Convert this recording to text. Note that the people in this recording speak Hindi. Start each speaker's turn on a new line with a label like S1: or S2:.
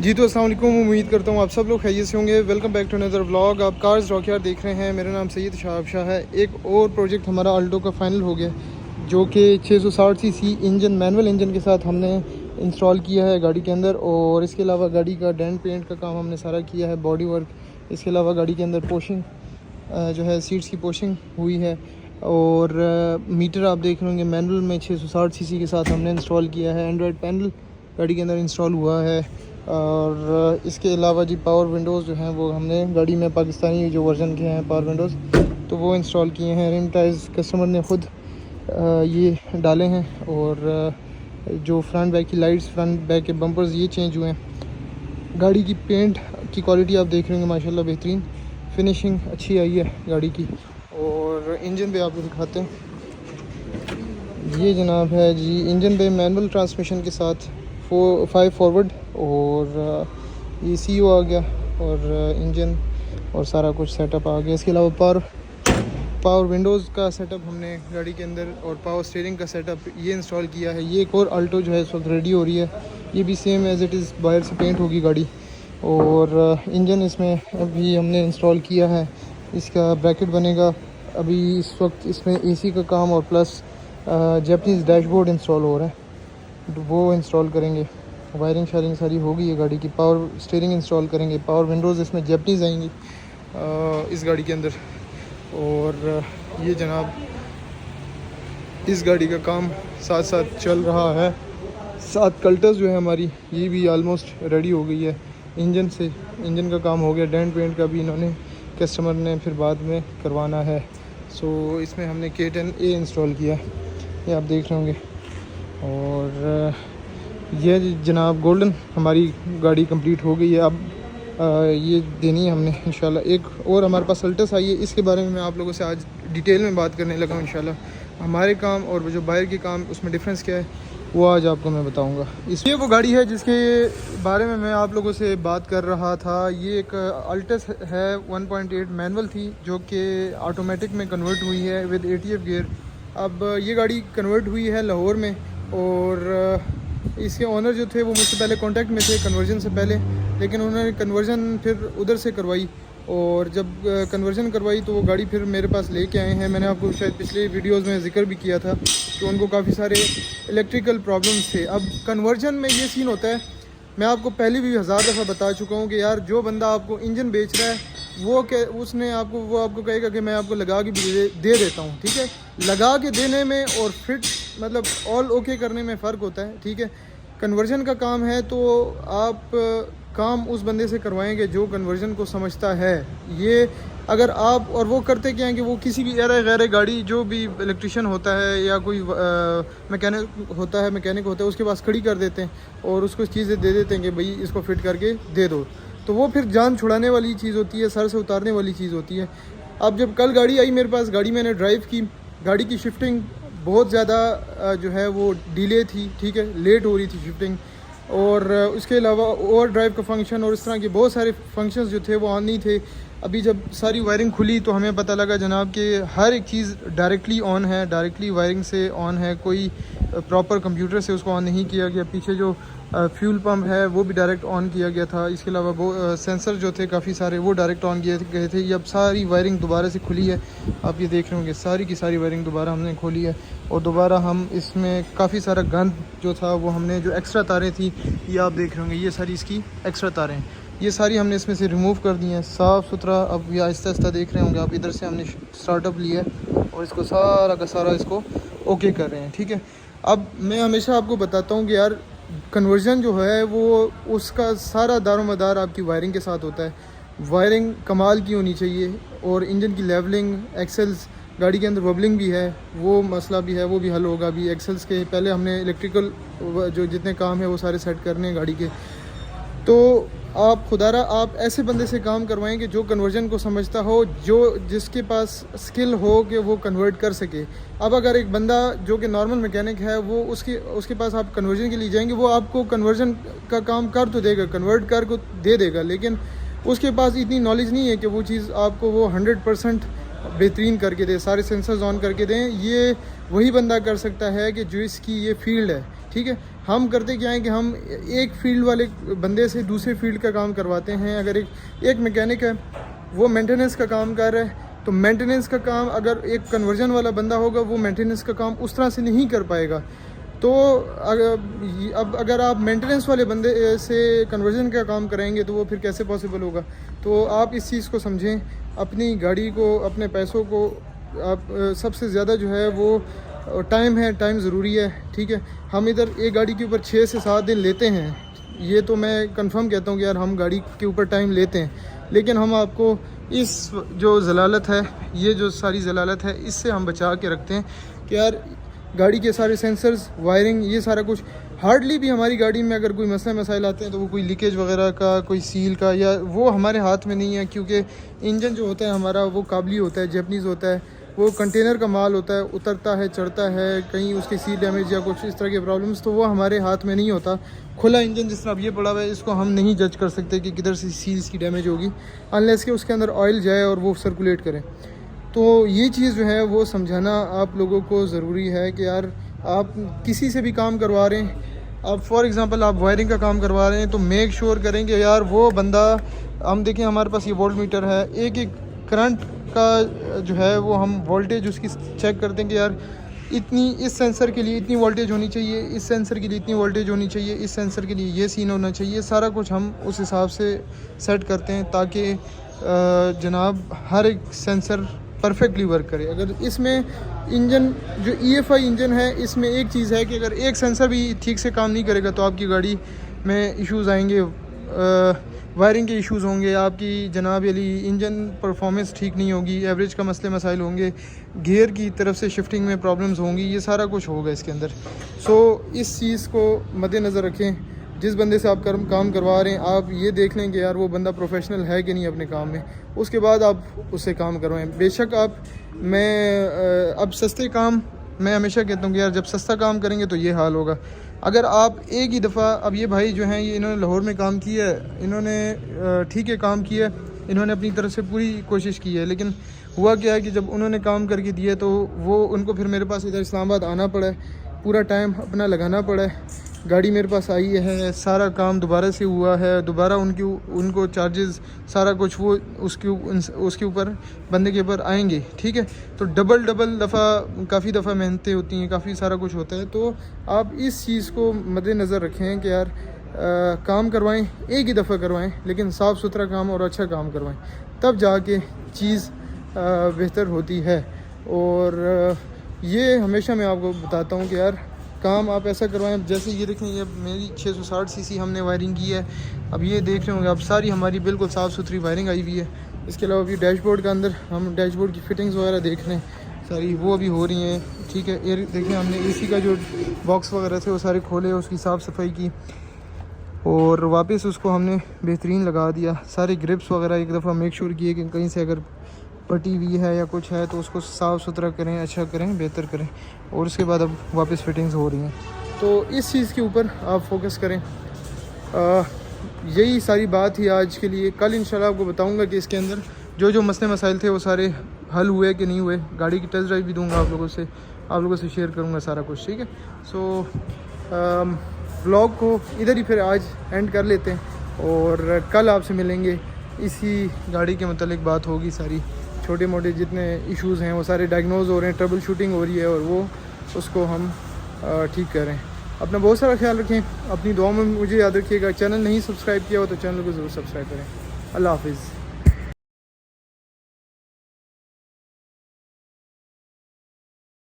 S1: जी तो अस्सलाम वालेकुम, उम्मीद करता हूँ आप सब लोग खैरियत से होंगे। Welcome back to another vlog. आप कार्स रॉकयार देख रहे हैं। मेरा नाम सैयद शाहब शाह है। एक और प्रोजेक्ट हमारा अल्टो का फाइनल हो गया, जो कि 660 सीसी इंजन, मैनुअल इंजन के साथ हमने इंस्टॉल किया है गाड़ी के अंदर। और इसके अलावा गाड़ी का डेंट पेंट का काम हमने सारा किया है, बॉडी वर्क। इसके अलावा गाड़ी के अंदर पोशिंग जो है, सीट्स की पोशिंग हुई है। और मीटर आप देख रहे होंगे मैनुअल में 660 सीसी के साथ हमने इंस्टॉल किया है। एंड्रॉयड पैनल गाड़ी के अंदर इंस्टॉल हुआ है। और इसके अलावा जी पावर विंडोज़ जो हैं वो हमने गाड़ी में पाकिस्तानी जो वर्जन के हैं पावर विंडोज़, तो वो इंस्टॉल किए हैं। रिम टाइल्स कस्टमर ने ख़ुद ये डाले हैं। और जो फ्रंट बैक की लाइट्स, फ्रंट बैक के बम्पर्स ये चेंज हुए हैं। गाड़ी की पेंट की क्वालिटी आप देख रहे होंगे, माशाल्लाह बेहतरीन फिनिशिंग अच्छी आई है गाड़ी की। और इंजन पे आपको दिखाते हैं, ये जनाब है जी इंजन पे मैनुअल ट्रांसमिशन के साथ 5 फॉरवर्ड। और ये सीओ आ गया और इंजन और सारा कुछ सेटअप आ गया। इसके अलावा पावर विंडोज़ का सेटअप हमने गाड़ी के अंदर, और पावर स्टीयरिंग का सेटअप ये इंस्टॉल किया है। ये एक और अल्टो जो है इस वक्त रेडी हो रही है, ये भी सेम एज़ इट इज़ बाहर से पेंट होगी गाड़ी। और इंजन इसमें अभी हमने इंस्टॉल किया है, इसका ब्रैकेट बनेगा। अभी इस वक्त इसमें एसी का काम और प्लस जैपनीज़ डैशबोर्ड इंस्टॉल हो रहा है, तो वो इंस्टॉल करेंगे। वायरिंग शायरिंग सारी हो गई है गाड़ी की। पावर स्टीयरिंग इंस्टॉल करेंगे। पावर विंडोज़ इसमें जैपनीज़ आएंगी इस गाड़ी के अंदर। और ये जनाब इस गाड़ी का काम साथ साथ चल रहा है। 7 कल्टर्स जो है हमारी, ये भी आलमोस्ट रेडी हो गई है। इंजन का काम हो गया। डेंट पेंट का भी इन्होंने कस्टमर ने फिर बाद में करवाना है। सो इसमें हमने K10A इंस्टॉल किया, ये आप देख रहे होंगे। और ये जनाब गोल्डन हमारी गाड़ी कंप्लीट हो गई है। अब ये देनी है हमने इंशाल्लाह। एक और हमारे पास अल्टस आई है, इसके बारे में मैं आप लोगों से आज डिटेल में बात करने लगा हूँ इंशाल्लाह। हमारे काम और जो बाहर के काम, उसमें डिफरेंस क्या है वो आज आपको मैं बताऊंगा। इसलिए वो गाड़ी है जिसके बारे में मैं आप लोगों से बात कर रहा था। ये एक अल्टस है, 1.8 मैनुअल थी, जो कि ऑटोमेटिक में कन्वर्ट हुई है विद ATF गियर। अब ये गाड़ी कन्वर्ट हुई है लाहौर में। और इसके ओनर जो थे वो मुझसे पहले कांटेक्ट में थे कन्वर्जन से पहले, लेकिन उन्होंने कन्वर्जन फिर उधर से करवाई। और जब कन्वर्जन करवाई तो वो गाड़ी फिर मेरे पास लेके आए हैं। मैंने आपको शायद पिछले वीडियोस में जिक्र भी किया था कि उनको काफ़ी सारे इलेक्ट्रिकल प्रॉब्लम्स थे। अब कन्वर्जन में ये सीन होता है, मैं आपको पहले भी 1000 दफ़ा बता चुका हूँ कि यार जो बंदा आपको इंजन बेच रहा है वो आपको कहेगा कि मैं आपको लगा के भी दे देता हूँ, ठीक है। लगा के देने में और फिट मतलब ऑल ओके करने में फ़र्क होता है, ठीक है। कन्वर्जन का काम है तो आप काम उस बंदे से करवाएंगे जो कन्वर्जन को समझता है। ये अगर आप और वो करते क्या हैं कि वो किसी भी गैर गाड़ी, जो भी इलेक्ट्रिशियन होता है या कोई मैकेनिक होता है उसके पास खड़ी कर देते हैं और उसको चीज़ें दे देते हैं कि भाई इसको फिट करके दे दो। तो वो फिर जान छुड़ाने वाली चीज़ होती है, सर से उतारने वाली चीज़ होती है। अब जब कल गाड़ी आई मेरे पास, गाड़ी मैंने ड्राइव की, गाड़ी की शिफ्टिंग बहुत ज़्यादा जो है वो डिले थी, ठीक है, लेट हो रही थी शिफ्टिंग। और उसके अलावा ओवर ड्राइव का फंक्शन और इस तरह के बहुत सारे फंक्शंस जो थे वो ऑन नहीं थे। अभी जब सारी वायरिंग खुली तो हमें पता लगा जनाब कि हर एक चीज़ डायरेक्टली ऑन है, डायरेक्टली वायरिंग से ऑन है, कोई प्रॉपर कंप्यूटर से उसको ऑन नहीं किया गया। पीछे जो फ्यूल पंप है वो भी डायरेक्ट ऑन किया गया था। इसके अलावा वो सेंसर जो थे काफ़ी सारे वो डायरेक्ट ऑन किए गए थे। ये अब सारी वायरिंग दोबारा से खुली है, आप ये देख रहे होंगे सारी की सारी वायरिंग दोबारा हमने खोली है। और दोबारा हम इसमें काफ़ी सारा गंद जो था वो हमने, जो एक्स्ट्रा तारें थी ये आप देख रहे होंगे, ये सारी इसकी एक्स्ट्रा तारें हैं, ये सारी हमने इसमें से रिमूव कर दी हैं साफ़ सुथरा। अब ये आहिस्ता आहिस्ता देख रहे होंगे आप, इधर से हमने स्टार्टअप लिया है और इसको सारा का सारा इसको ओके कर रहे हैं, ठीक है। अब मैं हमेशा आपको बताता हूँ कि यार कन्वर्जन जो है वो उसका सारा दारोमदार आपकी वायरिंग के साथ होता है। वायरिंग कमाल की होनी चाहिए और इंजन की लेवलिंग, एक्सेल्स, गाड़ी के अंदर वबलिंग भी है, वो मसला भी है, वो भी हल होगा। अभी एक्सेल्स के पहले हमने इलेक्ट्रिकल जो जितने काम है वो सारे सेट करने हैं गाड़ी के। तो आप खुदारा आप ऐसे बंदे से काम करवाएंगे जो कन्वर्जन को समझता हो, जिसके पास स्किल हो कि वो कन्वर्ट कर सके। अब अगर एक बंदा जो कि नॉर्मल मैकेनिक है वो उसके पास आप कन्वर्जन के लिए जाएंगे, वो आपको कन्वर्जन का काम कर तो देगा, कन्वर्ट कर को दे देगा, लेकिन उसके पास इतनी नॉलेज नहीं है कि वो चीज़ आपको वो 100% बेहतरीन करके दे, सारे सेंसर्स ऑन करके दें। ये वही बंदा कर सकता है कि जो इसकी ये फील्ड है, ठीक है। हम करते क्या है कि हम एक फील्ड वाले बंदे से दूसरे फील्ड का काम करवाते हैं। अगर एक मैकेनिक है, वो मेंटेनेंस का काम कर रहा है, तो मेंटेनेंस का काम अगर एक कन्वर्जन वाला बंदा होगा, वो मेंटेनेंस का काम उस तरह से नहीं कर पाएगा। तो अब अगर आप मेंटेनेंस वाले बंदे से कन्वर्जन का काम कराएंगे तो वो फिर कैसे पॉसिबल होगा। तो आप इस चीज़ को समझें, अपनी गाड़ी को, अपने पैसों को, आप सबसे ज़्यादा जो है वो टाइम है, टाइम ज़रूरी है, ठीक है। हम इधर एक गाड़ी के ऊपर 6 से 7 दिन लेते हैं, ये तो मैं कंफर्म कहता हूँ कि यार हम गाड़ी के ऊपर टाइम लेते हैं, लेकिन हम आपको इस जो ज़लालत है, ये जो सारी ज़लालत है, इससे हम बचा के रखते हैं कि यार गाड़ी के सारे सेंसर्स, वायरिंग, ये सारा कुछ, हार्डली भी हमारी गाड़ी में अगर कोई मसला मसाइल आते हैं तो वो कोई लीकेज वगैरह का, कोई सील का, या वो हमारे हाथ में नहीं है, क्योंकि इंजन जो होता है हमारा वो काबली होता है, जैपनीज़ होता है, वो कंटेनर का माल होता है, उतरता है, चढ़ता है, कहीं उसकी सील डैमेज या कुछ इस तरह के प्रॉब्लम्स, तो वो हमारे हाथ में नहीं होता। खुला इंजन जिस तरह अब ये पड़ा हुआ है, इसको हम नहीं जज कर सकते कि किधर से सील्स की डैमेज होगी, अनलेस कि उसके अंदर ऑयल जाए और वो सर्कुलेट करे। तो ये चीज़ जो है वो समझाना आप लोगों को ज़रूरी है कि यार आप किसी से भी काम करवा रहे हैं, अब फॉर एग्ज़ाम्पल आप वायरिंग का काम करवा रहे हैं, तो मेक श्योर करें कि यार वो बंदा, हम देखें हमारे पास ये वोल्ट मीटर है, एक एक करंट का जो है वो हम वोल्टेज उसकी चेक करते हैं कि यार इतनी, इस सेंसर के लिए इतनी वोल्टेज होनी चाहिए, इस सेंसर के लिए इतनी वोल्टेज होनी चाहिए, इस सेंसर के लिए ये सीन होना चाहिए, सारा कुछ हम उस हिसाब से सेट करते हैं ताकि जनाब हर एक सेंसर परफेक्टली वर्क करे। अगर इसमें इंजन जो EFI इंजन है, इसमें एक चीज़ है कि अगर एक सेंसर भी ठीक से काम नहीं करेगा तो आपकी गाड़ी में इश्यूज़ आएंगे, वायरिंग के इश्यूज़ होंगे, आपकी जनाब अली इंजन परफॉर्मेंस ठीक नहीं होगी, एवरेज का मसले मसाइल होंगे, गियर की तरफ से शिफ्टिंग में प्रॉब्लम्स होंगी, ये सारा कुछ होगा इसके अंदर। सो इस चीज़ को मद्देनज़र रखें। जिस बंदे से आप काम करवा रहे हैं, आप ये देख लें कि यार वो बंदा प्रोफेशनल है कि नहीं अपने काम में, उसके बाद आप उससे काम करवाएं। बेशक अब सस्ते काम, मैं हमेशा कहता हूँ कि यार जब सस्ता काम करेंगे तो ये हाल होगा। अगर आप एक ही दफ़ा, अब ये भाई जो हैं, ये इन्होंने लाहौर में काम किया है, इन्होंने ठीक है काम किया है, इन्होंने अपनी तरफ से पूरी कोशिश की है, लेकिन हुआ क्या है कि जब उन्होंने काम करके दिया तो वो उनको फिर मेरे पास इधर इस्लामाबाद आना पड़ा है, पूरा टाइम अपना लगाना पड़ा है, गाड़ी मेरे पास आई है, सारा काम दोबारा से हुआ है, दोबारा उनको चार्जेस सारा कुछ वो उसके ऊपर बंदे के ऊपर आएंगे, ठीक है। तो डबल दफ़ा, काफ़ी दफ़ा मेहनतें होती हैं, काफ़ी सारा कुछ होता है। तो आप इस चीज़ को मद्देनज़र रखें कि यार काम करवाएं, एक ही दफ़ा करवाएं, लेकिन साफ़ सुथरा काम और अच्छा काम करवाएं, तब जाके चीज़ बेहतर होती है। और ये हमेशा मैं आपको बताता हूँ कि यार काम आप ऐसा करवाएं, जैसे ये देखें, ये मेरी 660 सीसी हमने वायरिंग की है, अब ये देख रहे होंगे आप, सारी हमारी बिल्कुल साफ़ सुथरी वायरिंग आई हुई है। इसके अलावा अभी डैशबोर्ड के अंदर हम डैशबोर्ड की फिटिंग्स वगैरह देख रहे हैं, सारी वो अभी हो रही हैं, ठीक है। एयर देखें, हमने AC का जो बॉक्स वगैरह थे वो सारे खोले, उसकी साफ़ सफाई की और वापस उसको हमने बेहतरीन लगा दिया। सारे ग्रिप्स वगैरह एक दफ़ा मेक श्योर किए कि कहीं से अगर पटी हुई है या कुछ है तो उसको साफ़ सुथरा करें, अच्छा करें, बेहतर करें, और उसके बाद अब वापस फिटिंग्स हो रही हैं। तो इस चीज़ के ऊपर आप फोकस करें। यही सारी बात ही आज के लिए। कल इंशाल्लाह आपको बताऊंगा कि इसके अंदर जो जो मसले मसाइल थे वो सारे हल हुए कि नहीं हुए। गाड़ी की टेस्ट ड्राइव भी दूंगा आप लोगों से शेयर करूंगा सारा कुछ, ठीक है। सो व्लॉग को इधर ही फिर आज एंड कर लेते हैं और कल आपसे मिलेंगे। इसी गाड़ी के मतलब बात होगी, सारी छोटे मोटे जितने इश्यूज़ हैं वो सारे डायग्नोज हो रहे हैं, ट्रबल शूटिंग हो रही है और वो उसको हम ठीक कर रहे हैं। अपना बहुत सारा ख्याल रखें, अपनी दुआ में मुझे याद रखिएगा। चैनल नहीं सब्सक्राइब किया हो तो चैनल को ज़रूर सब्सक्राइब करें। अल्लाह हाफिज़।